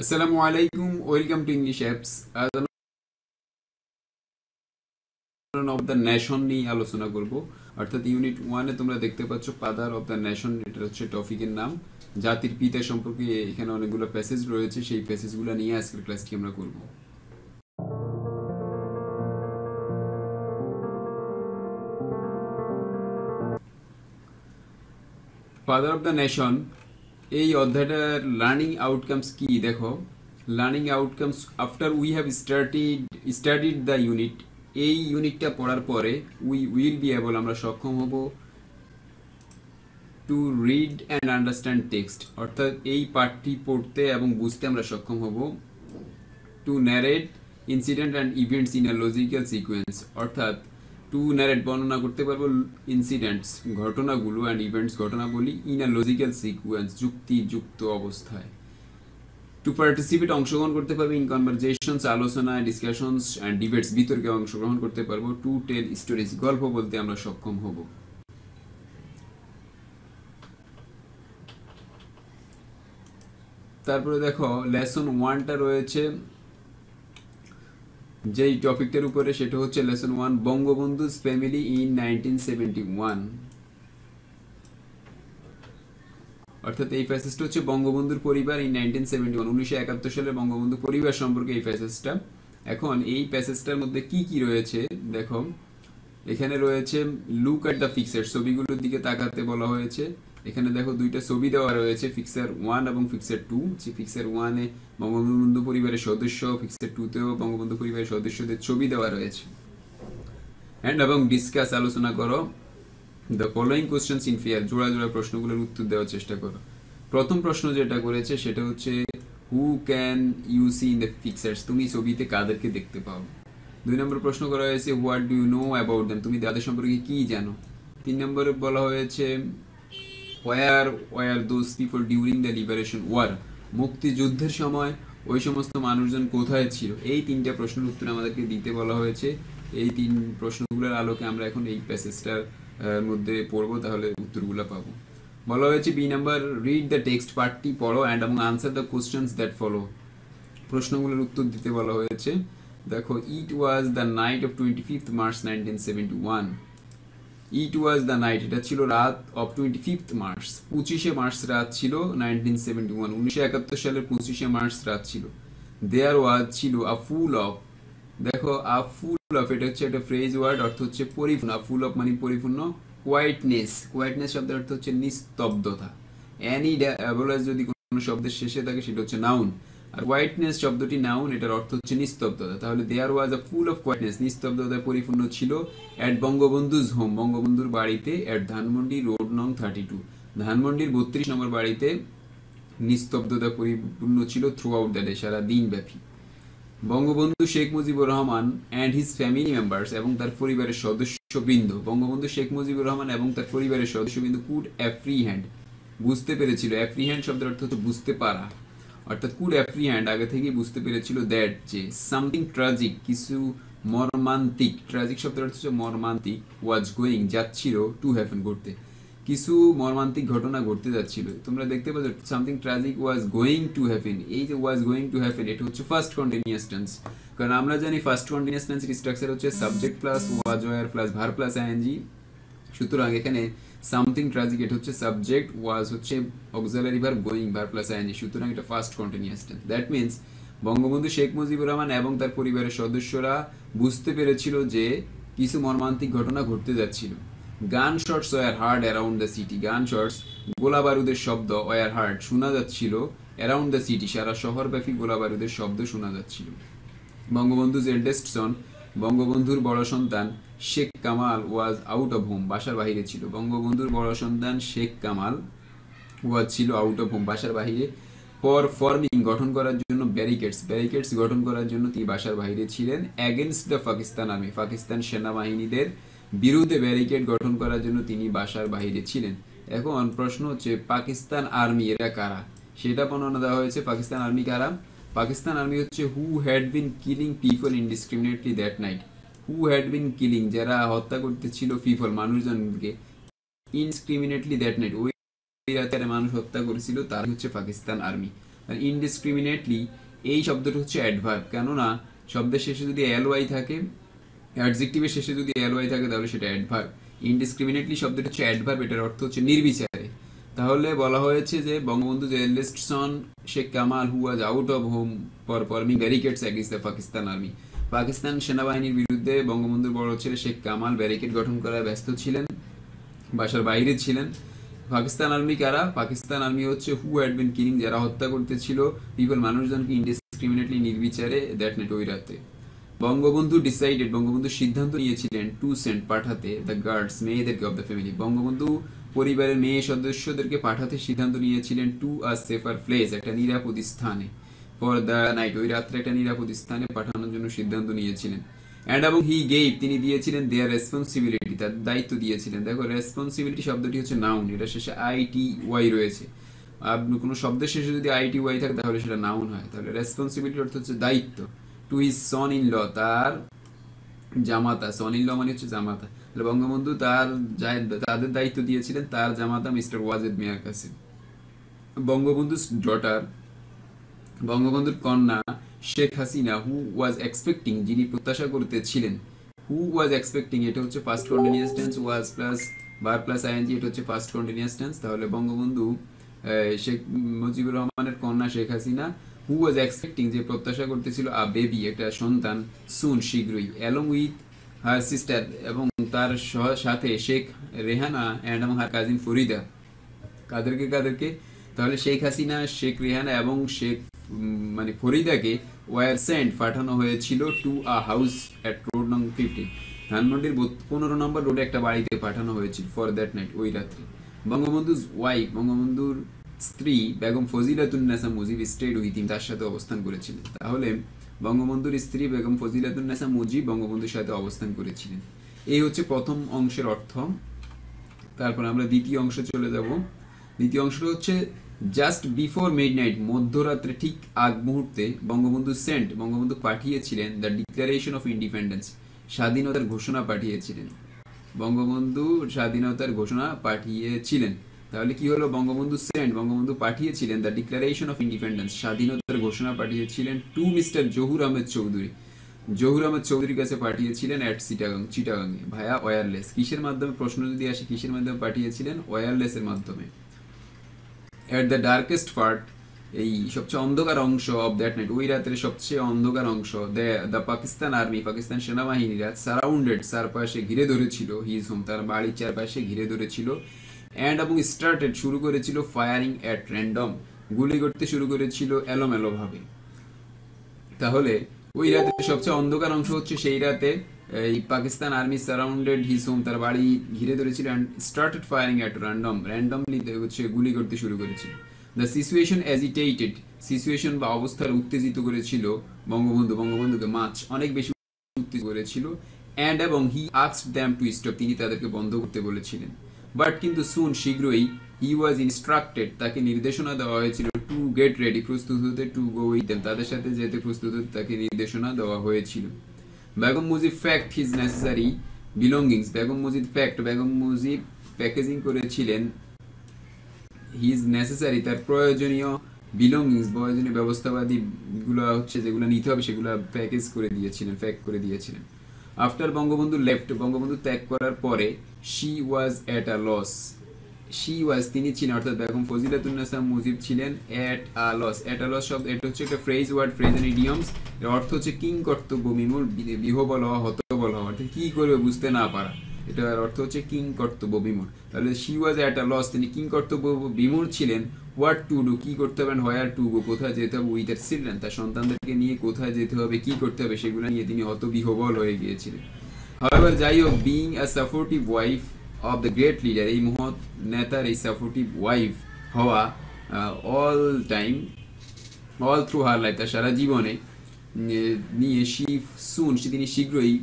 আসসালামু আলাইকুম, welcome to English apps. আজ আমরা অফ দ্য নেশন নিয়ে আলোচনা করব। অর্থাৎ ইউনিট 1-এ তোমরা দেখতে পাচ্ছ ফাদার অফ দ্য নেশন, এটা হচ্ছে টপিকের নাম। জাতির পিতা সম্পর্কে এখানে অনেকগুলো প্যাসেজ রয়েছে, সেই প্যাসেজগুলো নিয়ে আজকের ক্লাসটি আমরা করব। ফাদার অফ দ্য নেশন, এই অধ্যায়টার লার্নিং আউটকামস কি দেখো। Learning outcomes after we have studied the unit, এই ইউনিটটা পড়ার পরে উই উইল বি এবল, আমরা সক্ষম হব to read and understand text, অর্থাৎ এই পাঠটি পড়তে এবং বুঝতে আমরা সক্ষম হব। To narrate incident and events in a logical sequence, অর্থাৎ টু ন্যারেট বর্ণনা করতে পারবো ইনসিডেন্টস ঘটনাগুলো অ্যান্ড ইভেন্টস ঘটনাবলী ইন এ লজিক্যাল সিকোয়েন্স যুক্তিযুক্ত অবস্থায়। টু পার্টিসিপেট অংশগ্রহণ করতে পারবো ইন কনভারজেশনস আলোচনা, ডিসকাশনস অ্যান্ড ডিবেটস বিতর্কে অংশগ্রহণ করতে পারবো। টু টেল স্টোরিজ গল্প বলতে আমরা সক্ষম হব। তারপরে দেখো লেসন 1টা রয়েছে যেই টপিকটার উপরে, সেটা হচ্ছে লেসন 1 বঙ্গবন্ধু's ফ্যামিলি ইন 1971। অর্থাৎ এই প্যাসেজটা হচ্ছে বঙ্গবন্ধুর পরিবার ইন 1971, 1971 সালে বঙ্গবন্ধু পরিবার সম্পর্কে এই প্যাসেজটা। এখন এই প্যাসেজটার মধ্যে কি কি রয়েছে দেখো। এখানে রয়েছে লুক অ্যাট দ্য ফিক্সার, ছবিগুলোর দিকে তাকাতে বলা হয়েছে। এখানে দেখো দুইটা ছবি দেওয়া রয়েছে, ফিক্সার 1 এবং ফিক্সার 2। যে ফিক্সার 1-এ বঙ্গবন্ধু পরিবারের সদস্য, ফিক্সার 2-তেও বঙ্গবন্ধু পরিবারের সদস্যদের ছবি দেওয়া রয়েছে। অ্যান্ড এবং ডিসকাস আলোচনা করো the following questions in fair, জোড়া জোড়া প্রশ্নগুলোর উত্তর দেওয়ার চেষ্টা করো। প্রথম প্রশ্ন যেটা করেছে সেটা হচ্ছে who can you see in the fixers, তুমি ছবিতে কাদেরকে দেখতে পাও। 2 নম্বর প্রশ্ন করা হয়েছে what do you know about them, তুমি তাদের সম্পর্কে কি জানো। 3 নম্বরে বলা হয়েছে were those people during the liberation war, মুক্তিযুদ্ধের সময় ওই সমস্ত মানুষজন কোথায় ছিল। এই 3টা প্রশ্নের উত্তর আমাদেরকে দিতে বলা হয়েছে। এই 3 প্রশ্নগুলোর আলোকে আমরা এখন এই প্যাসেজটার মধ্যে পড়বো, তাহলে উত্তরগুলো পাবো। বলা হয়েছে B number read the text, পার্টটি পড়ো অ্যান্ড এবং answer the questions that follow, প্রশ্নগুলোর উত্তর দিতে বলা হয়েছে। দেখো it was the night of 25th March 1971। It was the night, এটা ছিল রাত অফ 25th মার্চ, 25শে মার্চ রাত ছিল 1971, 1971 সালের 25শে মার্চ রাত ছিল। দেয়ার ওয়াজ ছিল আ ফুল অফ, দেখো আ ফুল অফ এটা হচ্ছে একটা ফ্রেজ ওয়ার্ড, অর্থ হচ্ছে পরিপূর্ণ। আ ফুল অফ মানে পরিপূর্ণ। কোয়াইটনেস, কোয়াইটনেস শব্দের অর্থ হচ্ছে নিস্তব্ধতা। অ্যানি ড্যাবলাস যদি কোনো শব্দের শেষে থাকে সেটা হচ্ছে নাউন, আর হোয়াইটনেস শব্দটি নাউন, এটার অর্থ হচ্ছে নিস্তব্ধতা। তাহলে দেয়ার ওয়াজ আ ফুল অফ কোয়াইটনেস, নিস্তব্ধতায় পরিপূর্ণ ছিল অ্যাট বঙ্গবন্ধুজ হোম, বঙ্গবন্ধুর বাড়িতে, অ্যাট ধানমন্ডি রোড নং 32, ধানমন্ডির 32 নম্বর বাড়িতে নিস্তব্ধতা পরিপূর্ণ ছিল থ্রু আউট দ্য ডে, সারা দিন ব্যাপী। Bangabandhu Sheikh Mujibur Rahman and his family members, এবং তার পরিবারের সদস্যবৃন্দ, বঙ্গবন্ধু শেখ মুজিবুর রহমান এবং তার পরিবারের সদস্যবৃন্দ কুড অ্যাপ্রিহ্যান্ড, বুঝতে পেরেছিল। অ্যাপ্রিহ্যান্ড শব্দের অর্থ হচ্ছে বুঝতে পারা, অর্থাৎ কুড অ্যাপ্রিহ্যান্ড আগে থেকেই বুঝতে পেরেছিল দ্যাট যে সামথিং ট্রাজিক, কিছু মর্মান্তিক, ট্রাজিক শব্দের অর্থ হচ্ছে মর্মান্তিক, ওয়াজ গোয়িং যাচ্ছিল, টু হ্যাপেন করতে, কিছু মর্মান্তিক ঘটনা ঘটতে যাচ্ছিল। তোমরা দেখতে পাচ্ছ something tragic was going to happen, এই যে ওয়াজ গোয়িং টু হ্যাপেন এটা হচ্ছে ফার্স্ট কন্টিনিউয়াস টেন্স। কারণ আমরা জানি ফার্স্ট কন্টিনিউয়াস টেন্সের স্ট্রাকচার হচ্ছে subject plus was were plus verb plus ING. সুতরাং এখানে সামথিং ট্রাজিক এটা হচ্ছে সাবজেক্ট, ওয়াজ হচ্ছে auxiliary verb, going verb plus ING, সুতরাং এটা past continuous tense. That means Bangabandhu Sheikh Mujibur Rahman এবং তার পরিবারের সদস্যরা বুঝতে পেরেছিল যে কিছু মর্মান্তিক ঘটনা ঘটতে যাচ্ছিল। Gun shots were heard around the city, gun shots গোলা বারুদের শব্দ, ওয়ার হার্ড শোনা যাচ্ছিল, অ্যারাউন্ড দ্য সিটি সারা শহরব্যাপী গোলা বারুদের শব্দ শোনা যাচ্ছিল। বঙ্গবন্ধু's এল্ডেস্ট সন, বঙ্গবন্ধুর বড় সন্তান Sheikh Kamal was out of home, বাসার বাহিরে ছিল। বঙ্গবন্ধুর বড় সন্তান শেখ কামাল ওয়াজ ছিল আউট অফ হোম, বাসার বাহিরে। ফর ফর্মিং গঠন করার জন্য, ব্যারিকেডস ব্যারিকেডস গঠন করার জন্য তিনি বাসার বাইরে ছিলেন। Against the Pakistan army, Pakistan সেনাবাহিনীদের বিরুদ্ধে ব্যারিকেড গঠন করার জন্য তিনি বাসার বাইরে ছিলেন। এখন প্রশ্ন হচ্ছে পাকিস্তান আর্মি এরা কারা, সেটা বর্ণনা দেওয়া হয়েছে। পাকিস্তান আর্মি কারা? পাকিস্তান আর্মি হচ্ছে who had been killing people indiscriminately that night, who had been killing যারা হত্যা করতেছিল পিপল মানুষজনকে, ইনডিসক্রিমিনেটলি দ্যাট নাইট ওই রাতে মানুষ হত্যা করেছিল, তার হচ্ছে পাকিস্তান আর্মি। ইনডিসক্রিমিনেটলি এই শব্দটা হচ্ছে অ্যাডভার্ব, কেননা শব্দের শেষে যদি এলওয়াই থাকে, অ্যাডজেক্টিভের শেষে যদি এলওয়াই থাকে তাহলে সেটা অ্যাডভার্ব। ইনডিসক্রিমিনেটলি শব্দটা হচ্ছে অ্যাডভার্ব, এটার অর্থ হচ্ছে নির্বিচারে। তাহলে বলা হয়েছে যে বঙ্গবন্ধু's eldest son Sheikh Kamal who was out of home for forming barricades against the Pakistan army, Pakistan সেনাবাহিনীর বিরুদ্ধে বঙ্গবন্ধুর বড় ছেলে শেখ কামাল ব্যারিকেড গঠন করায় ব্যস্ত ছিলেন, বাসার বাইরে ছিলেন। পাকিস্তান আর্মি কারা? পাকিস্তান আর্মি হচ্ছে হু হ্যাড বিন কিলিং, যারা হত্যা করতেছিল পিপল, মানুষজনকে ইনডিসক্রিমিনেটলি, নির্বিচারে, দ্যাট নাইট, ওই রাতে। বঙ্গবন্ধু ডিসাইডেড, বঙ্গবন্ধু সিদ্ধান্ত নিয়েছিলেন টু সেন্ড, পাঠাতে, দ্য গার্ডস, মেয়েদেরকে, অফ দ্য ফ্যামিলি, বঙ্গবন্ধু পরিবারের মেয়ে সদস্যদেরকে পাঠাতে সিদ্ধান্ত নিয়েছিলেন টু আ সেফার প্লেস, একটা নিরাপদ স্থানে, ফর দ্য নাইট, ওই রাত্রে একটা নিরাপদ স্থানে পাঠানোর জন্য সিদ্ধান্ত নিয়েছিলেন। অ্যান্ড এবং হি গেভ, তিনি দিয়েছিলেন, দেয়ার রেসপন্সিবিলিটি, তার দায়িত্ব দিয়েছিলেন। দেখো রেসপন্সিবিলিটি শব্দটি হচ্ছে নাউন, এটা শেষে আইটি ওয়াই রয়েছে। আপনি কোনো শব্দের শেষে যদি আইটি ওয়াই থাকে তাহলে সেটা নাউন হয়। তাহলে রেসপন্সিবিলিটি অর্থ হচ্ছে দায়িত্ব। To his son in law, তার জামাতা, সন ইন ল মানে হচ্ছে জামাতা, তাহলে বঙ্গবন্ধু তাদের দায়িত্ব দিয়েছিলেন তার জামাতা মিস্টার ওয়াজেদ মিয়ার কাছে। বঙ্গবন্ধুর ডটার, বঙ্গবন্ধুর কন্যা Sheikh Hasina, who was expecting, যিনি প্রত্যাশা করতেছিলেন। হু ওয়াজ এক্সপেক্টিং, এটা হচ্ছে first continuous tense, was plus বার প্লাস আইএনজি, এটা হচ্ছে ফার্স্ট কন্টিনিউয়াস টেন্স। তাহলে বঙ্গবন্ধু শেখ মুজিবুর রহমানের কন্যা Sheikh Hasina, who was expecting, যে প্রত্যাশা করতেছিল, আ বেবি, একটা সন্তান, সুন, শীঘ্রই, অ্যালং উইথ হার সিস্টার, এবং তার সাথে শেখ রেহানা অ্যান্ড এবং হার কাজিন ফরিদা। কাদেরকে কাদেরকে? তাহলে শেখ হাসিনা, শেখ রেহানা এবং শেখ মানে ফরিদাকে ওয়ার সেন্ট, পাঠানো হয়েছিল to a house at road নং 15, ধানমন্ডির 15 নম্বর রোডে একটা বাড়িতে পাঠানো হয়েছিল, ফর দ্যাট নাইট, ওই রাত্রে। বঙ্গবন্ধুর ওয়াইফ, বঙ্গবন্ধুর স্ত্রী Begum Fazilatunnesa Mujib stayed with him, তার সাথে অবস্থান করেছিলেন। তাহলে বঙ্গবন্ধুর স্ত্রী বেগম ফজিলাতুন্নেসা মুজিব বঙ্গবন্ধুর সাথে অবস্থান করেছিলেন। এই হচ্ছে প্রথম অংশের অর্থ। তারপর আমরা দ্বিতীয় অংশে চলে যাব। দ্বিতীয় অংশটা হচ্ছে জাস্ট বিফোর মিডনাইট, মধ্যরাত্রে ঠিক আগ মুহূর্তে, বঙ্গবন্ধু সেন্ট, বঙ্গবন্ধু পাঠিয়েছিলেন দ্য ডিক্লারেশন অফ ইন্ডিপেন্ডেন্স, স্বাধীনতার ঘোষণা পাঠিয়েছিলেন। বঙ্গবন্ধু স্বাধীনতার ঘোষণা পাঠিয়েছিলেন। তাহলে কি হলো? বঙ্গবন্ধু সেন্ট, বঙ্গবন্ধু পাঠিয়েছিলেন দ্য ডিক্লারেশন অফ ইন্ডিপেন্ডেন্স, স্বাধীনতার ঘোষণা পাঠিয়েছিলেন টু মিস্টার জহুর আহমেদ চৌধুরী, জহুর আহমেদ চৌধুরীর কাছে পাঠিয়েছিলেন অ্যাট চিটাগাঙে, ভায়া ওয়্যারলেস। কিসের মাধ্যমে? প্রশ্ন যদি আসে কিসের মাধ্যমে পাঠিয়েছিলেন? ওয়্যারলেসের মাধ্যমে। অ্যাট দ্য ডার্কেস্ট পার্ট, এই সবচেয়ে অন্ধকার অংশ, অফ দ্যাট নাইট, ওই রাতের সবচেয়ে অন্ধকার অংশ, দ্য পাকিস্তান আর্মি, পাকিস্তান সেনাবাহিনীরা, সারাউন্ডেড, চারপাশে ঘিরে ধরেছিল, হিজ হোম, তার বাড়ির চারপাশে ঘিরে ধরেছিল, অ্যান্ড এবং স্টার্টেড, শুরু করেছিল, ফায়ারিং অ্যাট র্যান্ডম, গুলি করতে শুরু করেছিল এলোমেলোভাবে। তাহলে ওই রাতের সবচেয়ে অন্ধকার অংশ হচ্ছে সেই রাতে এই Pakistan army surrounded his home, তার বাড়ি ঘিরে ধরেছিল, and started firing at randomly হচ্ছে গুলি করতে শুরু করেছিল। দ্য সিচুয়েশন অ্যাজিটেটেড, সিচুয়েশন বা অবস্থার উত্তেজিত করেছিল বঙ্গবন্ধুকে অনেক বেশি উত্তেজিত করেছিল। অ্যান্ড এবং he asked them to stop, তিনি তাদেরকে বন্ধ করতে বলেছিলেন। বাট কিন্তু সুন, শীঘ্রই, হি ওয়াজ ইনস্ট্রাক্টেড, তাকে নির্দেশনা দেওয়া হয়েছিল টু গেট রেডি, প্রস্তুত হতে, টু গো উইথ দেম, তাদের সাথে যেতে প্রস্তুত হতে তাকে নির্দেশনা দেওয়া হয়েছিল। Begum Mujib packed his necessary belongings, Begum Mujib packaging করেছিলেন হিজ নেসেসারি, তার প্রয়োজনীয় বিলঙ্গিংস, প্রয়োজনীয় ব্যবস্থাবাদী গুলো হচ্ছে যেগুলো নিতে হবে সেগুলো প্যাক করে দিয়েছিলেন। আফটার বঙ্গবন্ধু লেফট, বঙ্গবন্ধু ত্যাগ করার পরে, she was at a loss, তিনি ছিলেন, অর্থাৎ বেগম ফজিলাতুন্নেসা মুজিব ছিলেন অ্যাট আ লস। শব্দ, এটা হচ্ছে একটা phrase word, phrase and idioms. এর অর্থ হচ্ছে কিং কর্তব্য বিমূল, বিহ্বল হওয়া, হতবল হওয়া, অর্থাৎ কি করবে বুঝতে না পারা, এটার অর্থ হচ্ছে কিং কর্তব্য বিমূল। তাহলে she was at a loss, তিনি কিং কর্তব্য বিমূল ছিলেন। হোয়াট টু ডু, কি করতে হবে, হোয়ার টু গো, কোথায় যেতে হবে, উইথ এর চিলড্রেন, তার সন্তানদেরকে নিয়ে কোথায় যেতে হবে, কি করতে হবে, সেগুলো নিয়ে তিনি হতবিহ্বল হয়ে গিয়েছিলেন। হাউএভার, যাই হোক, being a supportive wife of the great leader, এই মহৎ নেতার এই সাপোর্টিভ ওয়াইফ হওয়া, all time, all through her life, তার সারা জীবনে নিয়ে, তিনি শীঘ্রই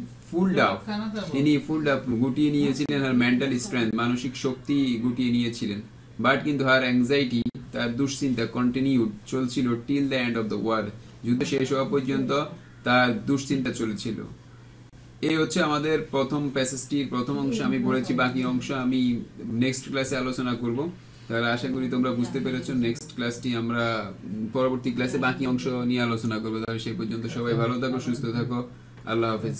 তিনি ফুলড আপ গুটিয়ে নিয়েছিলেন, হার মেন্টাল স্ট্রেংথ, মানসিক শক্তি গুটিয়ে নিয়েছিলেন। বাট কিন্তু হার অ্যাংজাইটি, তার দুশ্চিন্তা, কন্টিনিউড, চলছিল, till the end of the war, যুদ্ধ শেষ হওয়া পর্যন্ত তার দুশ্চিন্তা চলেছিল। এই হচ্ছে আমাদের প্রথম প্যাসেজটির প্রথম অংশ আমি পড়েছি, বাকি অংশ আমি নেক্সট ক্লাসে আলোচনা করব। তাহলে আশা করি তোমরা বুঝতে পেরেছো। নেক্সট ক্লাসটি আমরা পরবর্তী ক্লাসে বাকি অংশ নিয়ে আলোচনা করবো। তাহলে সেই পর্যন্ত সবাই ভালো থাকো, সুস্থ থাকো, আল্লাহ হাফেজ।